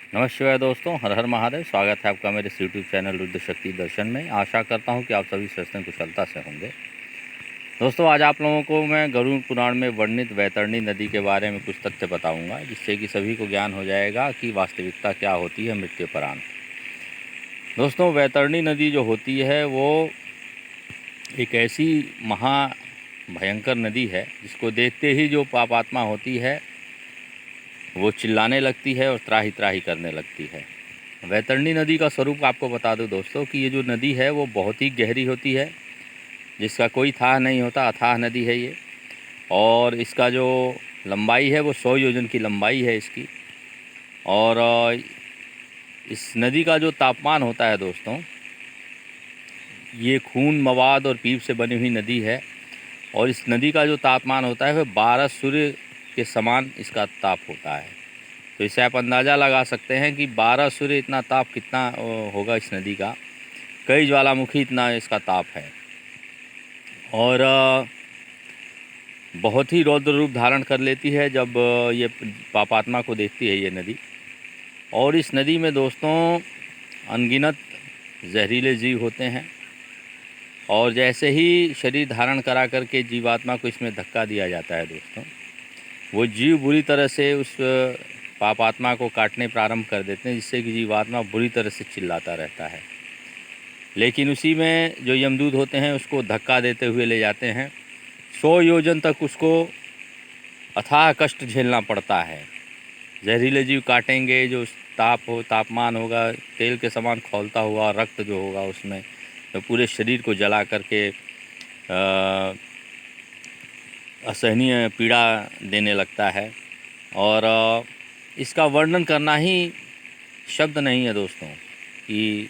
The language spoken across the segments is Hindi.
नमस्कार शिवाय दोस्तों, हर हर महादेव। स्वागत है आपका मेरे यूट्यूब चैनल रुद्र शक्ति दर्शन में। आशा करता हूं कि आप सभी स्वस्थ कुशलता से होंगे। दोस्तों, आज आप लोगों को मैं गरुड़ पुराण में वर्णित वैतरणी नदी के बारे में कुछ तथ्य बताऊंगा, जिससे कि सभी को ज्ञान हो जाएगा कि वास्तविकता क्या होती है मृत्युपरांत। दोस्तों, वैतरणी नदी जो होती है वो एक ऐसी महा भयंकर नदी है जिसको देखते ही जो पापात्मा होती है वो चिल्लाने लगती है और त्राही त्राही करने लगती है। वैतरणी नदी का स्वरूप आपको बता दूं दोस्तों कि ये जो नदी है वो बहुत ही गहरी होती है, जिसका कोई थाह नहीं होता। अथाह नदी है ये, और इसका जो लंबाई है वो 100 योजन की लंबाई है इसकी। और इस नदी का जो तापमान होता है दोस्तों, ये खून, मवाद और पीप से बनी हुई नदी है, और इस नदी का जो तापमान होता है वह 12 सूर्य के समान इसका ताप होता है। तो इससे आप अंदाज़ा लगा सकते हैं कि 12 सूर्य इतना ताप कितना होगा इस नदी का। कई ज्वालामुखी इतना इसका ताप है, और बहुत ही रौद्र रूप धारण कर लेती है जब ये पापात्मा को देखती है ये नदी। और इस नदी में दोस्तों अनगिनत जहरीले जीव होते हैं, और जैसे ही शरीर धारण करा करके जीवात्मा को इसमें धक्का दिया जाता है दोस्तों, वो जीव बुरी तरह से उस पापात्मा को काटने प्रारंभ कर देते हैं, जिससे कि जीवात्मा बुरी तरह से चिल्लाता रहता है। लेकिन उसी में जो यमदूत होते हैं उसको धक्का देते हुए ले जाते हैं। 100 योजन तक उसको अथाह कष्ट झेलना पड़ता है। जहरीले जीव काटेंगे, जो तापमान होगा तेल के समान खौलता हुआ, रक्त जो होगा उसमें तो पूरे शरीर को जला करके असहनीय पीड़ा देने लगता है। और इसका वर्णन करना ही शब्द नहीं है दोस्तों कि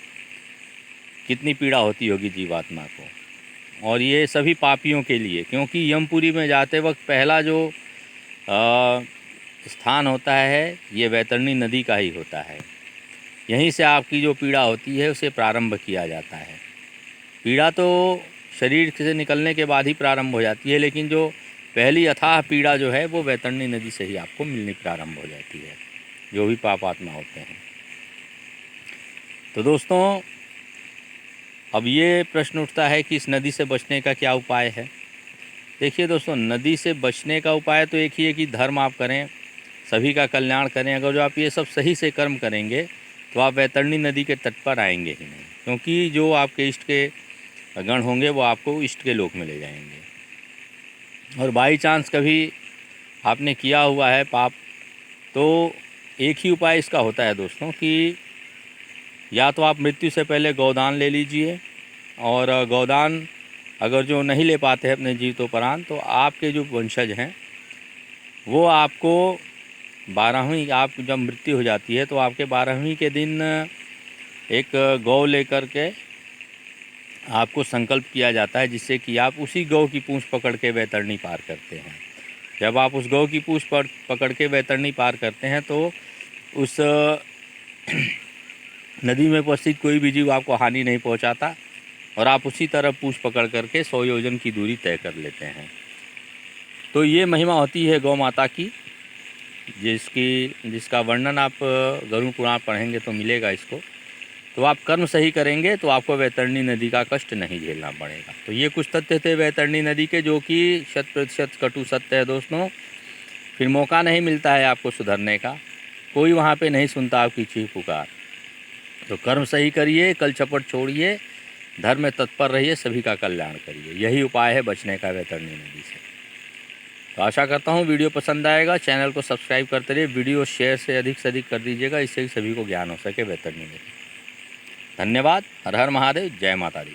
कितनी पीड़ा होती होगी जीवात्मा को। और ये सभी पापियों के लिए, क्योंकि यमपुरी में जाते वक्त पहला जो स्थान होता है ये वैतरणी नदी का ही होता है। यहीं से आपकी जो पीड़ा होती है उसे प्रारंभ किया जाता है। पीड़ा तो शरीर से निकलने के बाद ही प्रारंभ हो जाती है, लेकिन जो पहली अथाह पीड़ा जो है वो वैतरणी नदी से ही आपको मिलनी प्रारंभ हो जाती है, जो भी पापात्मा होते हैं। तो दोस्तों, अब ये प्रश्न उठता है कि इस नदी से बचने का क्या उपाय है। देखिए दोस्तों, नदी से बचने का उपाय तो एक ही है कि धर्म आप करें, सभी का कल्याण करें। अगर जो आप ये सब सही से कर्म करेंगे तो आप वैतरणी नदी के तट पर आएंगे ही नहीं, क्योंकि जो आपके इष्ट के गण होंगे वो आपको इष्ट के लोक में ले जाएंगे। और बाई चांस कभी आपने किया हुआ है पाप, तो एक ही उपाय इसका होता है दोस्तों कि या तो आप मृत्यु से पहले गौदान ले लीजिए, और गौदान अगर जो नहीं ले पाते हैं अपने जीवितोपरांत, तो आपके जो वंशज हैं वो आपको 12वीं, आप जब मृत्यु हो जाती है तो आपके 12वीं के दिन एक गौ लेकर के आपको संकल्प किया जाता है, जिससे कि आप उसी गौ की पूंछ पकड़ के वैतरणी पार करते हैं। जब आप उस गौ की पूंछ पकड़ के वैतरणी पार करते हैं तो उस नदी में उपस्थित कोई भी जीव आपको हानि नहीं पहुंचाता, और आप उसी तरफ पूंछ पकड़ करके 100 योजन की दूरी तय कर लेते हैं। तो ये महिमा होती है गौ माता की, जिसका वर्णन आप गरुड़ पुराण पढ़ेंगे तो मिलेगा इसको। तो आप कर्म सही करेंगे तो आपको वैतरणी नदी का कष्ट नहीं झेलना पड़ेगा। तो ये कुछ तथ्य थे वैतरणी नदी के, जो कि 100% कटु सत्य है दोस्तों। फिर मौका नहीं मिलता है आपको सुधरने का, कोई वहाँ पे नहीं सुनता आपकी चीख पुकार। तो कर्म सही करिए, कल चपट छोड़िए, धर्म में तत्पर रहिए, सभी का कल्याण करिए। यही उपाय है बचने का वैतरणी नदी से। तो आशा करता हूँ वीडियो पसंद आएगा। चैनल को सब्सक्राइब करते रहिए, वीडियो शेयर से अधिक कर दीजिएगा, इससे सभी को ज्ञान हो सके वैतरणी नदी। धन्यवाद। हर हर महादेव। जय माता दी।